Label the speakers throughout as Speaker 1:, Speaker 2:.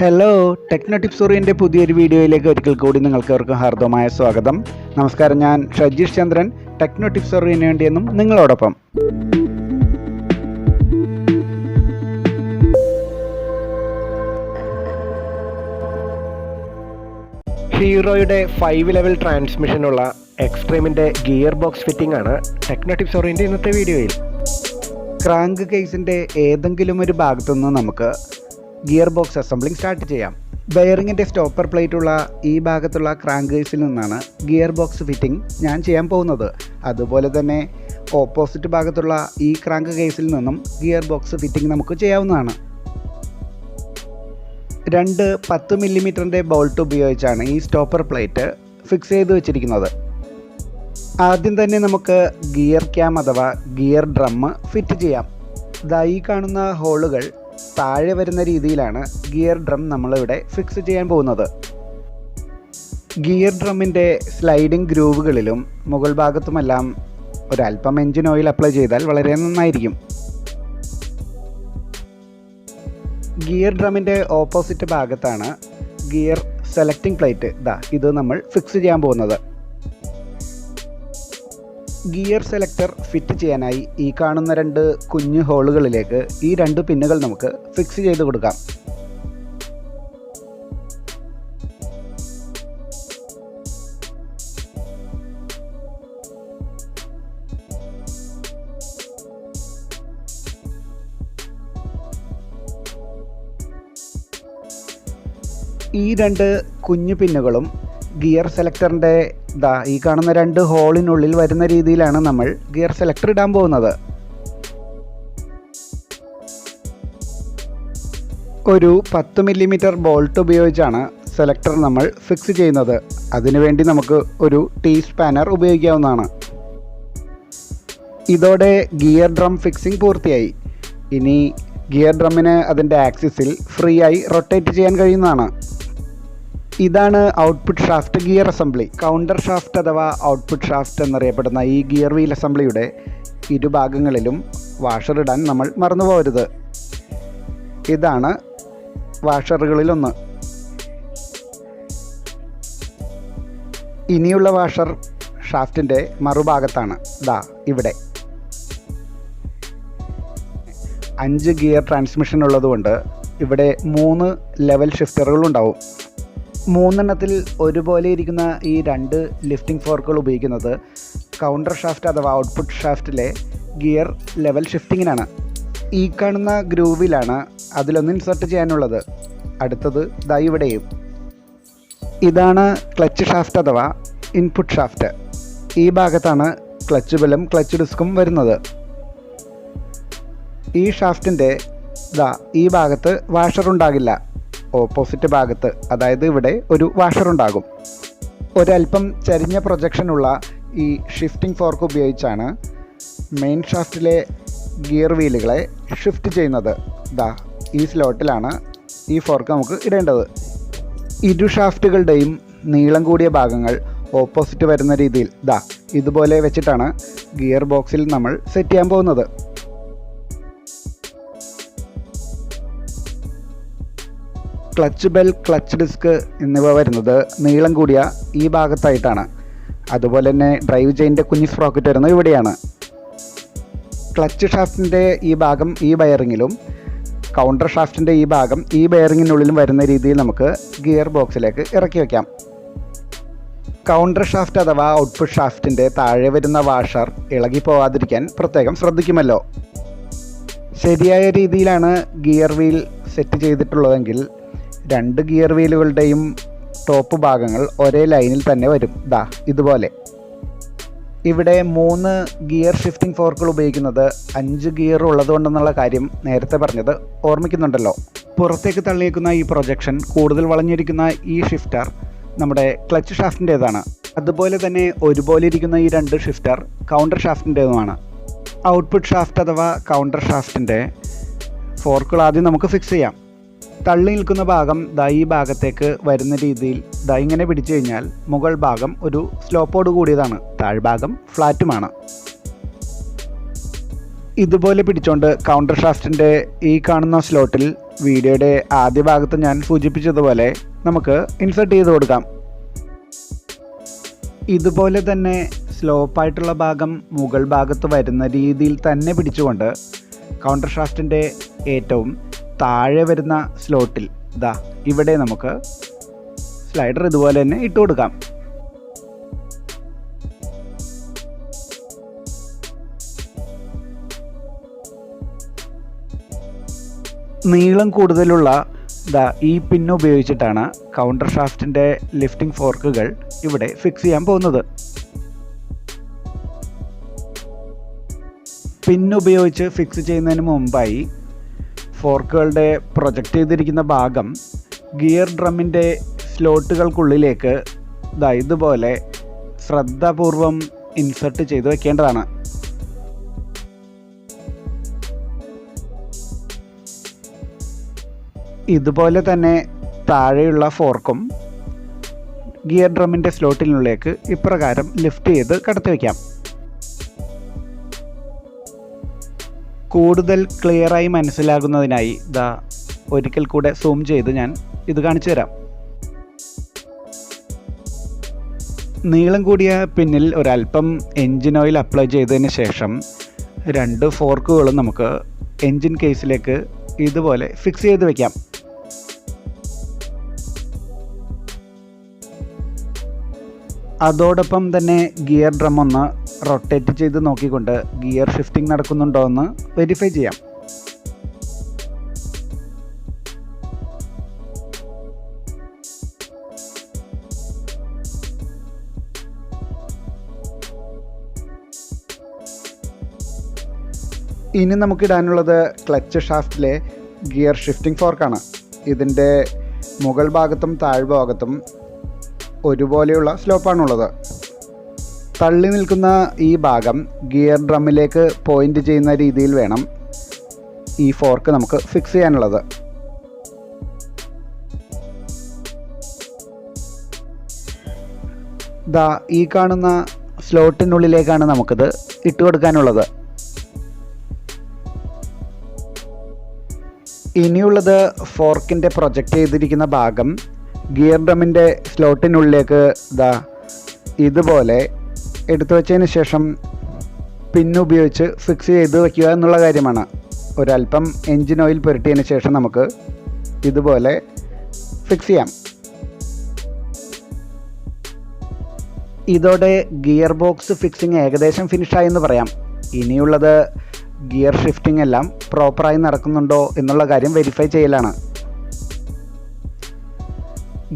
Speaker 1: Hello, techno ടിപ്സോറിൻ്റെ പുതിയൊരു വീഡിയോയിലേക്ക് ഒരിക്കൽ കൂടി നിങ്ങൾക്കെവർക്കും ഹാർദവമായ സ്വാഗതം. നമസ്കാരം, ഞാൻ ഷജീഷ് ചന്ദ്രൻ, ടെക്നോ ടിപ്സോറിന് വേണ്ടിയെന്നും നിങ്ങളോടൊപ്പം.
Speaker 2: ഹീറോയുടെ 5 ലെവൽ ട്രാൻസ്മിഷനുള്ള എക്സ്ട്രീമിൻ്റെ ഗിയർ ബോക്സ് ഫിറ്റിംഗ് ആണ് ടെക്നോ ടിപ്സോറിൻ്റെ ഇന്നത്തെ വീഡിയോയിൽ.
Speaker 1: ക്രാങ്ക് കേസിൻ്റെ ഏതെങ്കിലും ഒരു ഭാഗത്തുനിന്ന് നമുക്ക് ഗിയർ ബോക്സ് അസംബ്ലിംഗ് സ്റ്റാർട്ട് ചെയ്യാം. ബെയറിങ്ങിൻ്റെ സ്റ്റോപ്പർ പ്ലേറ്റുള്ള ഈ ഭാഗത്തുള്ള ക്രാങ്ക് കേസിൽ നിന്നാണ് ഗിയർ ബോക്സ് ഫിറ്റിംഗ് ഞാൻ ചെയ്യാൻ പോകുന്നത്. അതുപോലെ തന്നെ ഓപ്പോസിറ്റ് ഭാഗത്തുള്ള ഈ ക്രാങ്ക് കേസിൽ നിന്നും ഗിയർ ബോക്സ് ഫിറ്റിംഗ് നമുക്ക് ചെയ്യാവുന്നതാണ്. 2 10 മില്ലിമീറ്ററിൻ്റെ ബോൾട്ട് ഉപയോഗിച്ചാണ് ഈ സ്റ്റോപ്പർ പ്ലേറ്റ് ഫിക്സ് ചെയ്ത് വെച്ചിരിക്കുന്നത്. ആദ്യം തന്നെ നമുക്ക് ഗിയർ ക്യാം അഥവാ ഗിയർ ഡ്രം ഫിറ്റ് ചെയ്യാം. ഈ കാണുന്ന ഹോളുകൾ താഴെ വരുന്ന രീതിയിലാണ് ഗിയർ ഡ്രം നമ്മളിവിടെ ഫിക്സ് ചെയ്യാൻ പോകുന്നത്. ഗിയർ ഡ്രമ്മിൻ്റെ സ്ലൈഡിംഗ് ഗ്രൂവുകളിലും മുകൾ ഭാഗത്തുമെല്ലാം ഒരല്പം എൻജിൻ ഓയിൽ അപ്ലൈ ചെയ്താൽ വളരെ നന്നായിരിക്കും. ഗിയർ ഡ്രമ്മിൻ്റെ ഓപ്പോസിറ്റ് ഭാഗത്താണ് ഗിയർ സെലക്ടിംഗ് പ്ലേറ്റ്. ഇത് നമ്മൾ ഫിക്സ് ചെയ്യാൻ പോകുന്നത്. ഗിയർ സെലക്ടർ ഫിറ്റ് ചെയ്യാനായി ഈ കാണുന്ന 2 കുഞ്ഞു ഹോളുകളിലേക്ക് ഈ 2 പിന്നുകൾ നമുക്ക് ഫിക്സ് ചെയ്ത് കൊടുക്കാം. ഈ 2 കുഞ്ഞു പിന്നുകളും ഗിയർ സെലക്ടറിൻ്റെ ഈ കാണുന്ന 2 ഹോളിനുള്ളിൽ വരുന്ന രീതിയിലാണ് നമ്മൾ ഗിയർ സെലക്ടർ ഇടാൻ പോകുന്നത്. ഒരു 10 മില്ലിമീറ്റർ ബോൾട്ട് ഉപയോഗിച്ചാണ് സെലക്ടർ നമ്മൾ ഫിക്സ് ചെയ്യുന്നത്. അതിനുവേണ്ടി നമുക്ക് ഒരു ടീ സ്പാനർ ഉപയോഗിക്കാവുന്നതാണ്. ഇതോടെ ഗിയർ ഡ്രം ഫിക്സിംഗ് പൂർത്തിയായി. ഇനി ഗിയർ ഡ്രമ്മിന് അതിൻ്റെ ആക്സിസിൽ ഫ്രീ ആയി റൊട്ടേറ്റ് ചെയ്യാൻ കഴിയുന്നതാണ്. ഇതാണ് output shaft gear assembly. Counter shaft അഥവാ ഔട്ട്പുട്ട് ഷാഫ്റ്റ് എന്നറിയപ്പെടുന്ന ഈ ഗിയർ വീൽ അസംബ്ലിയുടെ ഇരുഭാഗങ്ങളിലും വാഷർ ഇടാൻ നമ്മൾ മറന്നു പോകരുത്. ഇതാണ് വാഷറുകളിലൊന്ന്. ഇനിയുള്ള വാഷർ ഷാഫ്റ്റിൻ്റെ മറുഭാഗത്താണ്. ഇവിടെ 5 ഗിയർ ട്രാൻസ്മിഷൻ ഉള്ളതുകൊണ്ട് ഇവിടെ 3 ലെവൽ ഷിഫ്റ്ററുകളുണ്ടാവും. 3 എണ്ണത്തിൽ ഒരുപോലെ ഇരിക്കുന്ന ഈ 2 ലിഫ്റ്റിംഗ് ഫോർക്കുകൾ ഉപയോഗിക്കുന്നത് കൗണ്ടർ ഷാഫ്റ്റ് അഥവാ ഔട്ട്പുട്ട് ഷാഫ്റ്റിലെ ഗിയർ ലെവൽ ഷിഫ്റ്റിങ്ങിനാണ്. ഈ കാണുന്ന ഗ്രൂവിലാണ് അതിലൊന്ന് ഇൻസർട്ട് ചെയ്യാനുള്ളത്. അടുത്തത് ഇവിടെയും. ഇതാണ് ക്ലച്ച് ഷാഫ്റ്റ് അഥവാ ഇൻപുട്ട് ഷാഫ്റ്റ്. ഈ ഭാഗത്താണ് ക്ലച്ച് ബെല്ലും ക്ലച്ച് ഡിസ്കും വരുന്നത്. ഈ ഷാഫ്റ്റിൻ്റെ ഈ ഭാഗത്ത് വാഷർ ഉണ്ടാകില്ല. ഓപ്പോസിറ്റ് ഭാഗത്ത്, അതായത് ഇവിടെ ഒരു വാഷർ ഉണ്ടാകും. ഒരല്പം ചരിഞ്ഞ പ്രൊജക്ഷനുള്ള ഈ ഷിഫ്റ്റിംഗ് ഫോർക്ക് ഉപയോഗിച്ചാണ് മെയിൻ ഷാഫ്റ്റിലെ ഗിയർ വീലുകളെ ഷിഫ്റ്റ് ചെയ്യുന്നത്. ഈ സ്ലോട്ടിലാണ് ഈ ഫോർക്ക് നമുക്ക് ഇടേണ്ടത്. ഇരു ഷാഫ്റ്റുകളുടെയും നീളം കൂടിയ ഭാഗങ്ങൾ ഓപ്പോസിറ്റ് വരുന്ന രീതിയിൽ ഇതുപോലെ വെച്ചിട്ടാണ് ഗിയർ ബോക്സിൽ നമ്മൾ സെറ്റ് ചെയ്യാൻ പോകുന്നത്. ക്ലച്ച് ബെൽ, ക്ലച്ച് ഡിസ്ക് എന്നിവ വരുന്നത് നീളം കൂടിയ ഈ ഭാഗത്തായിട്ടാണ്. അതുപോലെ തന്നെ ഡ്രൈവ് ചെയിൻ്റെ കുഞ്ഞി സ്പ്രോക്കറ്റ് വരുന്നത് ഇവിടെയാണ്. ക്ലച്ച് ഷാഫ്റ്റിൻ്റെ ഈ ഭാഗം ഈ ബെയറിങ്ങിലും കൗണ്ടർ ഷാഫ്റ്റിൻ്റെ ഈ ഭാഗം ഈ ബെയറിങ്ങിനുള്ളിലും വരുന്ന രീതിയിൽ നമുക്ക് ഗിയർ ബോക്സിലേക്ക് ഇറക്കി വയ്ക്കാം. കൗണ്ടർ ഷാഫ്റ്റ് അഥവാ ഔട്ട്പുട്ട് ഷാഫ്റ്റിൻ്റെ താഴെ വരുന്ന വാഷർ ഇളകി പോവാതിരിക്കാൻ പ്രത്യേകം ശ്രദ്ധിക്കുമല്ലോ. ശരിയായ രീതിയിലാണ് ഗിയർ വീൽ സെറ്റ് ചെയ്തിട്ടുള്ളതെങ്കിൽ 2 ഗിയർ വീലുകളുടെയും ടോപ്പ് ഭാഗങ്ങൾ ഒരേ ലൈനിൽ തന്നെ വരും. ഇതുപോലെ. ഇവിടെ 3 ഗിയർ ഷിഫ്റ്റിംഗ് ഫോർക്കുകൾ ഉപയോഗിക്കുന്നത് 5 ഗിയർ ഉള്ളതുകൊണ്ടെന്നുള്ള കാര്യം നേരത്തെ പറഞ്ഞത് ഓർമ്മിക്കുന്നുണ്ടല്ലോ. പുറത്തേക്ക് തള്ളിയേക്കുന്ന ഈ പ്രൊജക്ഷൻ കൂടുതൽ വളഞ്ഞിരിക്കുന്ന ഈ ഷിഫ്റ്റർ നമ്മുടെ ക്ലച്ച് ഷാഫ്റ്റിൻ്റേതാണ്. അതുപോലെ തന്നെ ഒരുപോലെ ഇരിക്കുന്ന ഈ 2 ഷിഫ്റ്റർ കൗണ്ടർ ഷാഫ്റ്റിൻ്റേതുമാണ്. ഔട്ട്പുട്ട് ഷാഫ്റ്റ് അഥവാ കൗണ്ടർ ഷാഫ്റ്റിൻ്റെ ഫോർക്കുകൾ ആദ്യം നമുക്ക് ഫിക്സ് ചെയ്യാം. തള്ളി നിൽക്കുന്ന ഭാഗം ഈ ഭാഗത്തേക്ക് വരുന്ന രീതിയിൽ ഇങ്ങനെ പിടിച്ചു കഴിഞ്ഞാൽ മുകൾ ഭാഗം ഒരു സ്ലോപ്പോട് കൂടിയതാണ്, താഴ്ഭാഗം ഫ്ലാറ്റുമാണ്. ഇതുപോലെ പിടിച്ചുകൊണ്ട് കൗണ്ടർ ഷാഫ്റ്റിൻ്റെ ഈ കാണുന്ന സ്ലോട്ടിൽ വീഡിയോയുടെ ആദ്യ ഭാഗത്ത് ഞാൻ സൂചിപ്പിച്ചതുപോലെ നമുക്ക് ഇൻസെർട്ട് ചെയ്ത് കൊടുക്കാം. ഇതുപോലെ തന്നെ സ്ലോപ്പായിട്ടുള്ള ഭാഗം മുകൾ ഭാഗത്ത് വരുന്ന രീതിയിൽ തന്നെ പിടിച്ചുകൊണ്ട് കൗണ്ടർ ഷാഫ്റ്റിൻ്റെ ഏറ്റവും താഴെ വരുന്ന സ്ലോട്ടിൽ ഇവിടെ നമുക്ക് സ്ലൈഡർ ഇതുപോലെ തന്നെ ഇട്ട് കൊടുക്കാം. നീളം കൂടുതലുള്ള ഈ പിൻ ഉപയോഗിച്ചിട്ടാണ് കൗണ്ടർ ഷാഫ്റ്റിൻ്റെ ലിഫ്റ്റിംഗ് ഫോർക്കുകൾ ഇവിടെ ഫിക്സ് ചെയ്യാൻ പോകുന്നത്. പിൻ ഉപയോഗിച്ച് ഫിക്സ് ചെയ്യുന്നതിന് മുമ്പായി ഫോർക്കുകളുടെ പ്രൊജക്റ്റ് ചെയ്തിരിക്കുന്ന ഭാഗം ഗിയർ ഡ്രമ്മിൻ്റെ സ്ലോട്ടുകൾക്കുള്ളിലേക്ക് ഇതുപോലെ ശ്രദ്ധാപൂർവം ഇൻസെർട്ട് ചെയ്ത് വെക്കേണ്ടതാണ്. ഇതുപോലെ തന്നെ താഴെയുള്ള ഫോർക്കും ഗിയർ ഡ്രമ്മിൻ്റെ സ്ലോട്ടിനുള്ളിലേക്ക് ഇപ്രകാരം ലിഫ്റ്റ് ചെയ്ത് കടത്തി വയ്ക്കാം. കൂടുതൽ ക്ലിയറായി മനസ്സിലാകുന്നതിനായി ഒരിക്കൽ കൂടെ സൂം ചെയ്ത് ഞാൻ ഇത് കാണിച്ചു തരാം. നീളം കൂടിയ പിന്നിൽ ഒരല്പം എൻജിൻ ഓയിൽ അപ്ലൈ ചെയ്തതിന് ശേഷം 2 ഫോർക്കുകളും നമുക്ക് എൻജിൻ കേസിലേക്ക് ഇതുപോലെ ഫിക്സ് ചെയ്ത് വയ്ക്കാം. അതോടൊപ്പം തന്നെ ഗിയർ ഡ്രം ഒന്ന് റൊട്ടേറ്റ് ചെയ്ത് നോക്കിക്കൊണ്ട് ഗിയർ ഷിഫ്റ്റിംഗ് നടക്കുന്നുണ്ടോ എന്ന് വെരിഫൈ ചെയ്യാം. ഇനി നമുക്കിടാനുള്ളത് ക്ലച്ച് ഷാഫ്റ്റിലെ ഗിയർ ഷിഫ്റ്റിംഗ് ഫോർക്കാണ്. ഇതിൻ്റെ മുകൾ ഭാഗത്തും താഴ്ഭാഗത്തും ഒരുപോലെയുള്ള സ്ലോപ്പാണുള്ളത്. തള്ളി നിൽക്കുന്ന ഈ ഭാഗം ഗിയർ ഡ്രമ്മിലേക്ക് പോയിൻ്റ് ചെയ്യുന്ന രീതിയിൽ വേണം ഈ ഫോർക്ക് നമുക്ക് ഫിക്സ് ചെയ്യാനുള്ളത്. ഈ കാണുന്ന സ്ലോട്ടിനുള്ളിലേക്കാണ് നമുക്കിത് ഇട്ട് കൊടുക്കാനുള്ളത്. ഇനിയുള്ളത് ഫോർക്കിൻ്റെ പ്രൊജക്റ്റ് ചെയ്തിരിക്കുന്ന ഭാഗം ഗിയർ ഡ്രമ്മിൻ്റെ സ്ലോട്ടിനുള്ളിലേക്ക് ഇതുപോലെ എടുത്തു വച്ചതിന് ശേഷം പിന്നുപയോഗിച്ച് ഫിക്സ് ചെയ്ത് വയ്ക്കുക എന്നുള്ള കാര്യമാണ്. ഒരല്പം എൻജിൻ ഓയിൽ പുരട്ടിയതിന് ശേഷം നമുക്ക് ഇതുപോലെ ഫിക്സ് ചെയ്യാം. ഇതോടെ ഗിയർ ബോക്സ് ഫിക്സിങ് ഏകദേശം ഫിനിഷായെന്ന് പറയാം. ഇനിയുള്ളത് ഗിയർ ഷിഫ്റ്റിംഗ് എല്ലാം പ്രോപ്പറായി നടക്കുന്നുണ്ടോ എന്നുള്ള കാര്യം വെരിഫൈ ചെയ്യലാണ്.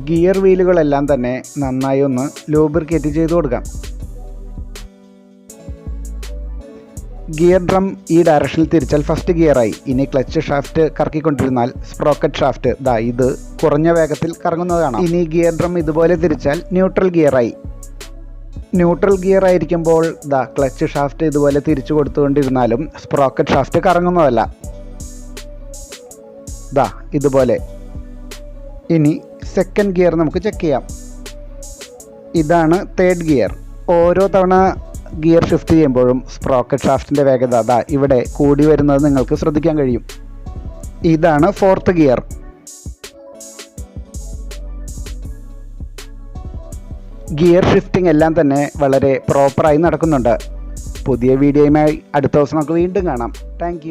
Speaker 1: ഗിയർ വീലുകളെല്ലാം തന്നെ നന്നായി ഒന്ന് ലൂബ്രിക്കേറ്റ് ചെയ്ത് കൊടുക്കാം. ഗിയർ ഡ്രം ഈ ഡയറക്ഷനിൽ തിരിച്ചാൽ ഫസ്റ്റ് ഗിയറായി. ഇനി ക്ലച്ച് ഷാഫ്റ്റ് കറക്കിക്കൊണ്ടിരുന്നാൽ സ്പ്രോക്കറ്റ് ഷാഫ്റ്റ് ഇത് കുറഞ്ഞ വേഗത്തിൽ കറങ്ങുന്നതാണ്. ഇനി ഗിയർ ഡ്രം ഇതുപോലെ തിരിച്ചാൽ ന്യൂട്രൽ ഗിയറായി. ന്യൂട്രൽ ഗിയർ ആയിരിക്കുമ്പോൾ ക്ലച്ച് ഷാഫ്റ്റ് ഇതുപോലെ തിരിച്ചു കൊടുത്തുകൊണ്ടിരുന്നാലും സ്പ്രോക്കറ്റ് ഷാഫ്റ്റ് കറങ്ങുന്നതല്ല. ഇതുപോലെ. ഇനി സെക്കൻഡ് ഗിയർ നമുക്ക് ചെക്ക് ചെയ്യാം. ഇതാണ് തേർഡ് ഗിയർ. ഓരോ തവണ ഗിയർ ഷിഫ്റ്റ് ചെയ്യുമ്പോഴും സ്പ്രോക്കറ്റ് ഷാഫ്റ്റിൻ്റെ വേഗത ഇവിടെ കൂടി വരുന്നത് നിങ്ങൾക്ക് ശ്രദ്ധിക്കാൻ കഴിയും. ഇതാണ് ഫോർത്ത് ഗിയർ. ഗിയർ ഷിഫ്റ്റിംഗ് എല്ലാം തന്നെ വളരെ പ്രോപ്പറായി നടക്കുന്നുണ്ട്. പുതിയ വീഡിയോയുമായി അടുത്ത ദിവസം നമുക്ക് വീണ്ടും കാണാം. താങ്ക്